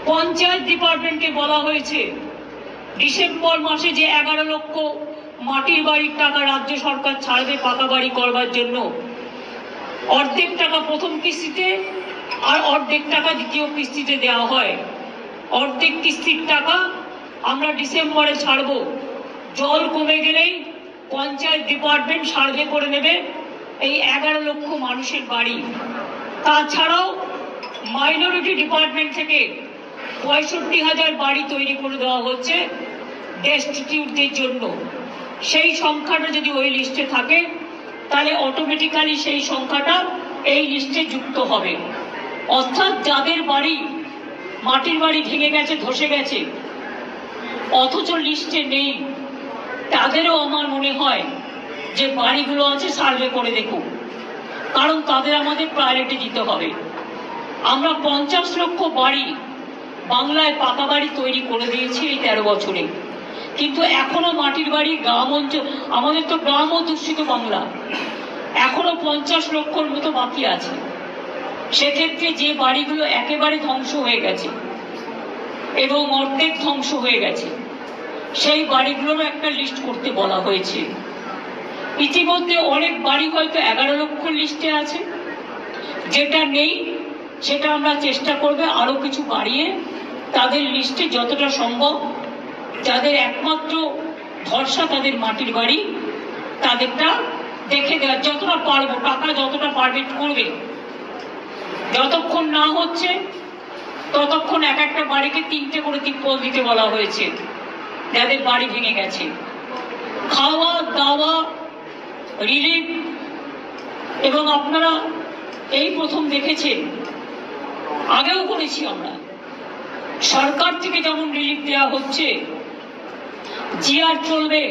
পঞ্চায়েত ডিপার্টমেন্টকে বলা হয়েছে ডিসেম্বর মাসে যে 11 লক্ষ মাটির বাড়ির টাকা রাজ্য সরকার ছাড়বে পাকা বাড়ি করবার জন্য, অর্ধেক টাকা প্রথম কিস্তিতে আর অর্ধেক টাকা দ্বিতীয় কিস্তিতে দেওয়া হয়। অর্ধেক কিস্তির টাকা আমরা ডিসেম্বরে ছাড়ব। জল কমে গেলেই পঞ্চায়েত ডিপার্টমেন্ট সার্ভে করে নেবে এই 11 লক্ষ মানুষের বাড়ি। তাছাড়াও মাইনরিটি ডিপার্টমেন্ট থেকে 65,000 বাড়ি তৈরি করে দেওয়া হচ্ছে ডেস্টিটিউটদের জন্য। সেই সংখ্যাটা যদি ওই লিস্টে থাকে তাহলে অটোমেটিক্যালি সেই সংখ্যাটা এই লিস্টে যুক্ত হবে। অর্থাৎ যাদের বাড়ি মাটির বাড়ি ভেঙে গেছে, ধসে গেছে, অথচ লিস্টে নেই, তাদেরও আমার মনে হয় যে বাড়িগুলো আছে সার্ভে করে দেখুন, কারণ তাদের আমাদের প্রায়োরিটি দিতে হবে। আমরা 50 লক্ষ বাড়ি বাংলায় পাকা বাড়ি তৈরি করে দিয়েছি এই 13 বছরে, কিন্তু এখনো মাটির বাড়ি গ্রাম অঞ্চল, আমাদের তো গ্রাম অধ্যুষিত বাংলা, এখনো 50 লক্ষর মতো বাকি আছে। সেক্ষেত্রে যে বাড়িগুলো একেবারে ধ্বংস হয়ে গেছে এবং অর্ধেক ধ্বংস হয়ে গেছে, সেই বাড়িগুলোর একটা লিস্ট করতে বলা হয়েছে। ইতিমধ্যে অনেক বাড়ি হয়তো 11 লক্ষর লিস্টে আছে, যেটা নেই সেটা আমরা চেষ্টা করব আরো কিছু বাড়িয়ে তাদের লিস্টে যতটা সম্ভব, যাদের একমাত্র ভরসা তাদের মাটির বাড়ি, তাদেরটা দেখে দেওয়ার যতটা পারবো, টাকা যতটা পারবে করবে। যতক্ষণ না হচ্ছে ততক্ষণ এক একটা বাড়িকে 3টে করে তিরপল দিতে বলা হয়েছে যাদের বাড়ি ভেঙে গেছে। খাওয়া দাওয়া রিলিফ, এবং আপনারা এই প্রথম দেখেছেন, আগেও করেছি আমরা, সরকার থেকে যেমন রিলিফ দেওয়া হচ্ছে, জিআর চলবে,